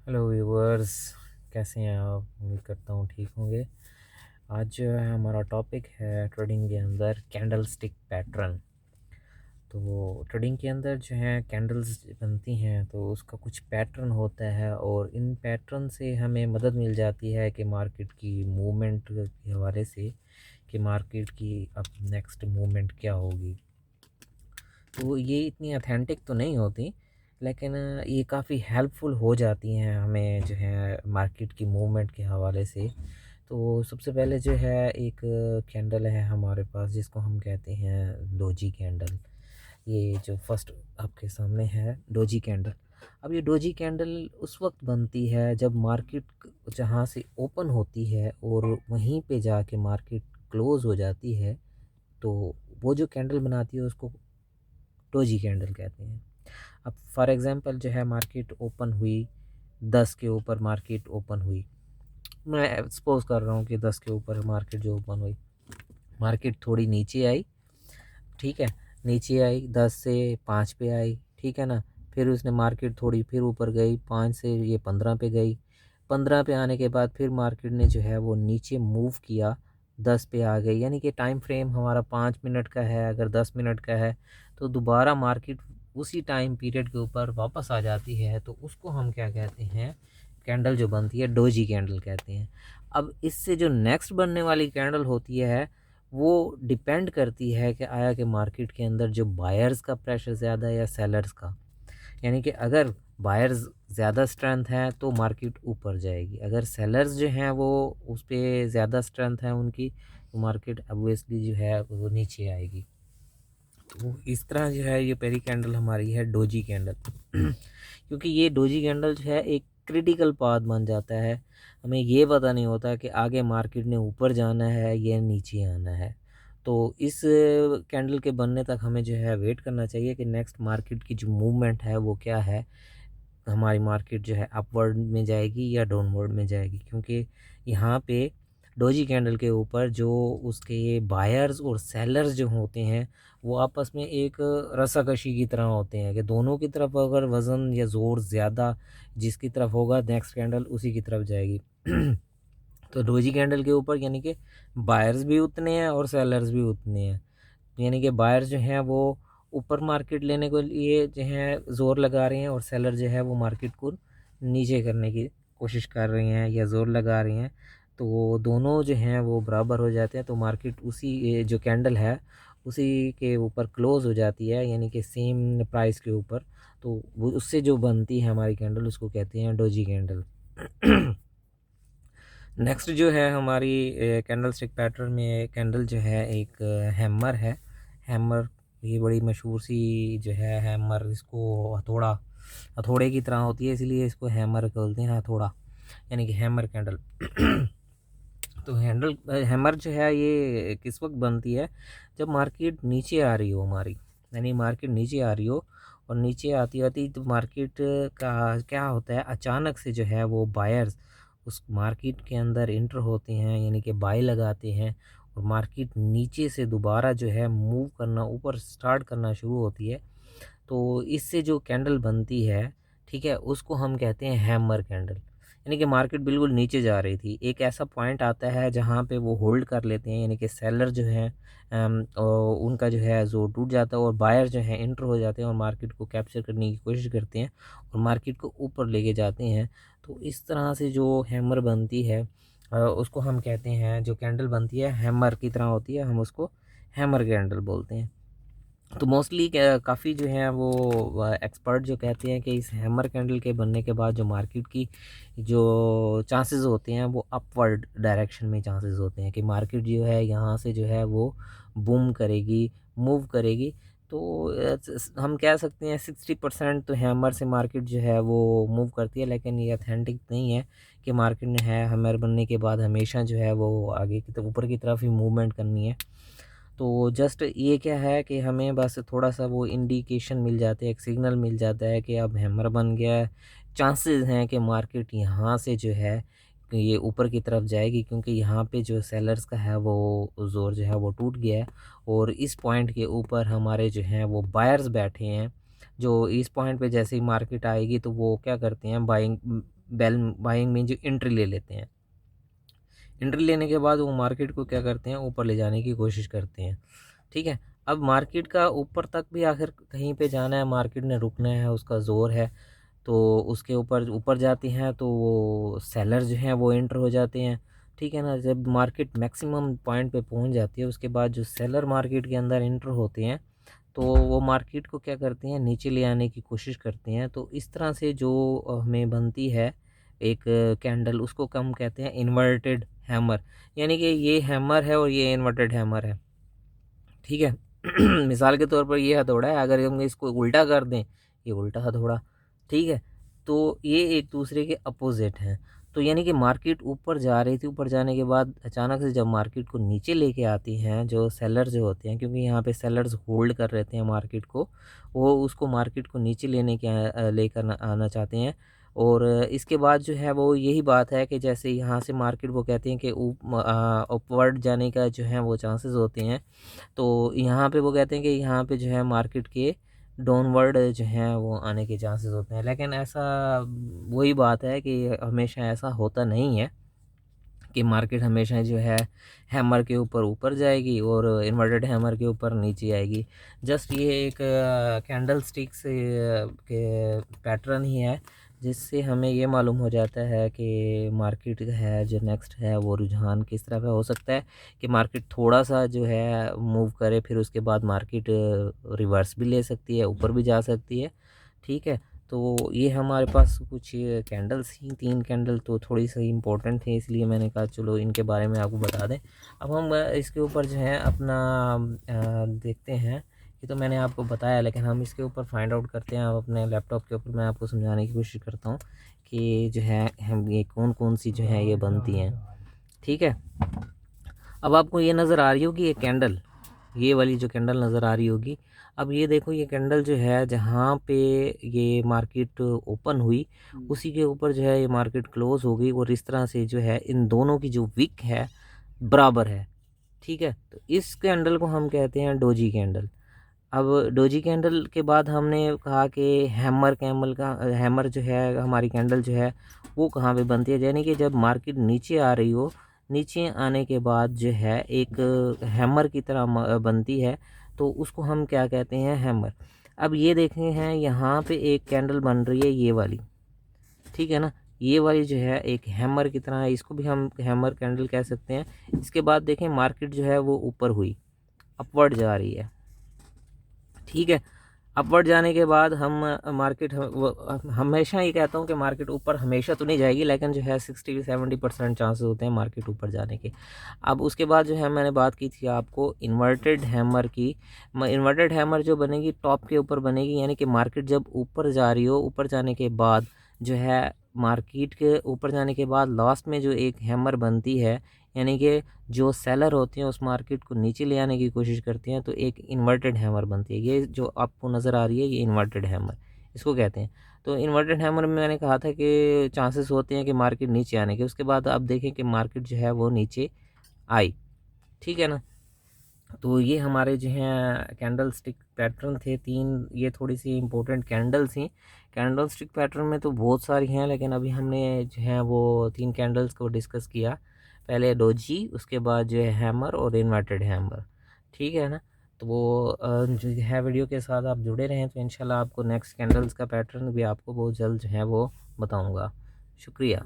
Hello viewers, कैसे हैं आप? उम्मीद करता हूँ ठीक होंगे। आज जो है हमारा टॉपिक है ट्रेडिंग के अंदर कैंडल स्टिक पैटर्न। तो ट्रेडिंग के अंदर जो है कैंडल्स बनती हैं तो उसका कुछ पैटर्न होता है और इन पैटर्न से हमें मदद मिल जाती है कि मार्केट की मूवमेंट के हवाले से कि मार्केट की अब नेक्स्ट मूवमेंट क्या होगी। तो ये इतनी ऑथेंटिक तो नहीं होती, लेकिन ये काफ़ी हेल्पफुल हो जाती हैं हमें जो है मार्केट की मूवमेंट के हवाले से। तो सबसे पहले जो है एक कैंडल है हमारे पास जिसको हम कहते हैं डोजी कैंडल। ये जो फर्स्ट आपके सामने है डोजी कैंडल। अब ये डोजी कैंडल उस वक्त बनती है जब मार्केट जहाँ से ओपन होती है और वहीं पे जाके मार्केट क्लोज़ हो जाती है, तो वो जो कैंडल बनाती है उसको डोजी कैंडल कहते हैं। अब फॉर एग्ज़ाम्पल जो है मार्केट ओपन हुई 10 के ऊपर, मार्केट ओपन हुई, मैं सपोज़ कर रहा हूँ कि 10 के ऊपर मार्केट जो ओपन हुई, मार्केट थोड़ी नीचे आई, ठीक है, नीचे आई 10 से 5 पे आई, ठीक है ना। फिर उसने मार्केट थोड़ी फिर ऊपर गई, 5 से ये 15 पे गई, 15 पे आने के बाद फिर मार्केट ने जो है वो नीचे मूव किया, 10 पे आ गई। यानी कि टाइम फ्रेम हमारा 5 मिनट का है, अगर 10 मिनट का है तो दोबारा मार्केट उसी टाइम पीरियड के ऊपर वापस आ जाती है, तो उसको हम क्या कहते हैं, कैंडल जो बनती है डोजी कैंडल कहते हैं। अब इससे जो नेक्स्ट बनने वाली कैंडल होती है वो डिपेंड करती है कि आया कि मार्केट के अंदर जो बायर्स का प्रेशर ज़्यादा है या सेलर्स का। यानी कि अगर बायर्स ज़्यादा स्ट्रेंथ है तो मार्केट ऊपर जाएगी, अगर सेलर्स जो हैं वो उस पे ज़्यादा स्ट्रेंथ है उनकी, तो मार्केट ऑब्वियसली जो है वो नीचे आएगी। तो इस तरह जो है ये पहली कैंडल हमारी है डोजी कैंडल। क्योंकि ये डोजी कैंडल जो है एक क्रिटिकल पाथ बन जाता है, हमें ये पता नहीं होता कि आगे मार्केट ने ऊपर जाना है या नीचे आना है। तो इस कैंडल के बनने तक हमें जो है वेट करना चाहिए कि नेक्स्ट मार्केट की जो मूवमेंट है वो क्या है, हमारी मार्केट जो है अपवर्ड में जाएगी या डाउनवर्ड में जाएगी। क्योंकि यहाँ पे डोजी कैंडल के ऊपर जो उसके बायर्स और सेलर्स जो होते हैं वो आपस में एक रस्साकशी की तरह होते हैं कि दोनों की तरफ अगर वज़न या ज़ोर ज़्यादा जिसकी तरफ होगा नेक्स्ट कैंडल उसी की तरफ जाएगी। तो डोजी कैंडल के ऊपर यानी कि बायर्स भी उतने हैं और सेलर्स भी उतने हैं। यानी कि बायर्स जो हैं वो ऊपर मार्केट लेने के लिए जो है ज़ोर लगा रहे हैं और सेलर जो है वो मार्केट को नीचे करने की कोशिश कर रहे हैं या ज़ोर लगा रहे हैं। तो वो दोनों जो हैं वो बराबर हो जाते हैं, तो मार्केट उसी ये जो कैंडल है उसी के ऊपर क्लोज़ हो जाती है, यानी कि सेम प्राइस के ऊपर। तो वो उससे जो बनती है हमारी कैंडल उसको कहते हैं डोजी कैंडल। नेक्स्ट जो है हमारी कैंडल स्टिक पैटर्न में कैंडल जो है एक हैमर है। हैमर ये बड़ी मशहूर सी जो है हैमर, इसको हथौड़ा, हथौड़े की तरह होती है इसलिए इसको हैमर बोलते हैं, हथौड़ा यानी कि हैमर कैंडल। तो हैमर जो है ये किस वक्त बनती है, जब मार्केट नीचे आ रही हो हमारी, यानी मार्केट नीचे आ रही हो और नीचे आती आती तो मार्केट का क्या होता है, अचानक से जो है वो बायर्स उस मार्केट के अंदर इंटर होते हैं, यानी कि बाय लगाते हैं और मार्केट नीचे से दोबारा जो है मूव करना ऊपर स्टार्ट करना शुरू होती है। तो इससे जो कैंडल बनती है, ठीक है, उसको हम कहते हैं हैमर कैंडल। यानी कि मार्केट बिल्कुल नीचे जा रही थी, एक ऐसा पॉइंट आता है जहाँ पे वो होल्ड कर लेते हैं, यानी कि सेलर जो हैं उनका जो है ज़ोर टूट जाता है और बायर जो हैं एंटर हो जाते हैं और मार्केट को कैप्चर करने की कोशिश करते हैं और मार्केट को ऊपर लेके जाते हैं। तो इस तरह से जो हैमर बनती है उसको हम कहते हैं, जो कैंडल बनती है हैमर की तरह होती है, हम उसको हैमर कैंडल बोलते हैं। तो मोस्टली क्या काफ़ी जो है वो एक्सपर्ट जो कहते हैं कि इस हैमर कैंडल के बनने के बाद जो मार्केट की जो चांसेस होते हैं वो अपवर्ड डायरेक्शन में चांसेस होते हैं कि मार्केट जो है यहाँ से जो है वो बूम करेगी, मूव करेगी। तो हम कह सकते हैं 60% तो हैमर से मार्केट जो है वो मूव करती है, लेकिन ये अथेंटिक नहीं है कि मार्केट ने है हैमर बनने के बाद हमेशा जो है वो आगे की तरफ ऊपर की तरफ ही मूवमेंट करनी है। तो जस्ट ये क्या है कि हमें बस थोड़ा-सा वो इंडिकेशन मिल जाते हैं, एक सिग्नल मिल जाता है कि अब हैमर बन गया है। चांसेस हैं कि मार्केट यहाँ से जो है कि ये ऊपर की तरफ जाएगी, क्योंकि यहाँ पे जो सेलर्स का है वो ज़ोर जो है वो टूट गया है और इस पॉइंट के ऊपर हमारे जो हैं वो बायर्स बैठे हैं। जो इस पॉइंट पे जैसे ही मार्केट आएगी तो वो क्या करते हैं, बाइंग में जो एंट्री ले लेते हैं। एंट्री लेने के बाद वो मार्केट को क्या करते हैं, ऊपर ले जाने की कोशिश करते हैं। ठीक है, अब मार्केट का ऊपर तक भी आखिर कहीं पे जाना है, मार्केट ने रुकना है, उसका ज़ोर है, तो उसके ऊपर ऊपर जाती हैं तो वो सेलर जो हैं वो एंटर हो जाते हैं। ठीक है ना, जब मार्केट मैक्सिमम पॉइंट पे पहुंच जाती है उसके बाद जो सेलर मार्केट के अंदर एंटर होते हैं तो वो मार्केट को क्या करते हैं, नीचे ले आने की कोशिश करते हैं। तो इस तरह से जो हमें बनती है एक कैंडल, उसको हम कहते हैं इन्वर्टेड हैमर। यानी कि ये हैमर है और ये इन्वर्टेड हैमर है। ठीक है मिसाल के तौर पर ये हथौड़ा है, अगर हम इसको उल्टा कर दें, ये उल्टा हथौड़ा, ठीक है, तो ये एक दूसरे के अपोजिट हैं। तो यानी कि मार्केट ऊपर जा रही थी, ऊपर जाने के बाद अचानक से जब मार्केट को नीचे लेके आती हैं जो सेलर जो होते हैं, क्योंकि यहाँ पे सेलर्स होल्ड कर रहते हैं मार्केट को, वो उसको मार्केट को नीचे लेने के लेकर आना चाहते हैं। और इसके बाद जो है वो यही बात है कि जैसे यहाँ से मार्केट वो कहते हैं कि अपवर्ड जाने का जो है वो चांसेस होते हैं। तो यहाँ पे वो कहते हैं कि यहाँ पे जो है मार्केट के डाउनवर्ड जो हैं वो आने के चांसेस होते हैं। लेकिन ऐसा वही बात है कि हमेशा ऐसा होता नहीं है कि मार्केट हमेशा जो है हैमर के ऊपर ऊपर जाएगी और इन्वर्टेड हैमर के ऊपर नीचे आएगी। जस्ट ये एक कैंडल स्टिक से के पैटर्न ही है जिससे हमें ये मालूम हो जाता है कि मार्केट है जो नेक्स्ट है वो रुझान किस तरह का हो सकता है, कि मार्केट थोड़ा सा जो है मूव करे, फिर उसके बाद मार्केट रिवर्स भी ले सकती है, ऊपर भी जा सकती है। ठीक है, तो ये हमारे पास कुछ कैंडल्स ही, 3 कैंडल तो थोड़ी सी इम्पोर्टेंट थे, इसलिए मैंने कहा चलो इनके बारे में आपको बता दें। अब हम इसके ऊपर जो है अपना देखते हैं। ये तो मैंने आपको बताया, लेकिन हम इसके ऊपर फाइंड आउट करते हैं। अब अपने लैपटॉप के ऊपर मैं आपको समझाने की कोशिश करता हूँ कि जो है हम ये कौन कौन सी जो है ये बनती हैं। ठीक है, अब आपको ये नज़र आ रही होगी ये कैंडल, ये वाली जो कैंडल नज़र आ रही होगी। अब ये देखो ये कैंडल जो है जहाँ पे ये मार्केट ओपन हुई उसी के ऊपर जो है ये मार्केट क्लोज हो गई, और इस तरह से जो है इन दोनों की जो विक है बराबर है। ठीक है, तो इस कैंडल को हम कहते हैं डोजी कैंडल। अब डोजी कैंडल के बाद हमने कहा कि हैमर जो है हमारी कैंडल जो है वो कहाँ पे बनती है, यानी कि जब मार्केट नीचे आ रही हो, नीचे आने के बाद जो है एक हैमर की तरह बनती है, तो उसको हम क्या कहते हैं, हैमर। अब ये देखें हैं यहाँ पे एक कैंडल बन रही है ये वाली, ठीक है ना, ये वाली जो है एक हैमर की तरह है, इसको भी हम हैमर कैंडल कह सकते हैं। इसके बाद देखें मार्केट जो है वो ऊपर हुई, अपवर्ड जा रही है। ठीक है, अपवर्ड जाने के बाद हम मार्केट हमेशा ये कहता हूँ कि मार्केट ऊपर हमेशा तो नहीं जाएगी, लेकिन जो है 60-70% चांसेस होते हैं मार्केट ऊपर जाने के। अब उसके बाद जो है मैंने बात की थी आपको इन्वर्टेड हैमर की। इन्वर्टेड हैमर जो बनेगी टॉप के ऊपर बनेगी, यानी कि मार्केट जब ऊपर जा रही हो, ऊपर जाने के बाद जो है मार्केट के ऊपर जाने के बाद लास्ट में जो एक हैमर बनती है, यानी कि जो सेलर होती हैं उस मार्केट को नीचे ले आने की कोशिश करती हैं, तो एक इन्वर्टेड हैमर बनती है। ये जो आपको नज़र आ रही है ये इन्वर्टेड हैमर इसको कहते हैं। तो इन्वर्टेड हैमर में मैंने कहा था कि चांसेस होते हैं कि मार्केट नीचे आने के। उसके बाद आप देखें कि मार्केट जो है वो नीचे आई। ठीक है ना, तो ये हमारे जो हैं कैंडल स्टिक पैटर्न थे 3, ये थोड़ी सी इम्पोर्टेंट कैंडल्स थी। कैंडल स्टिक पैटर्न में तो बहुत सारी हैं, लेकिन अभी हमने जो है वो 3 कैंडल्स को डिस्कस किया। पहले डोजी, उसके बाद जो है हैमर और इन्वर्टेड हैमर। ठीक है ना, तो वो जो है वीडियो के साथ आप जुड़े रहें तो इंशाल्लाह आपको नेक्स्ट कैंडल्स का पैटर्न भी आपको बहुत जल्द जो है वो बताऊँगा। शुक्रिया।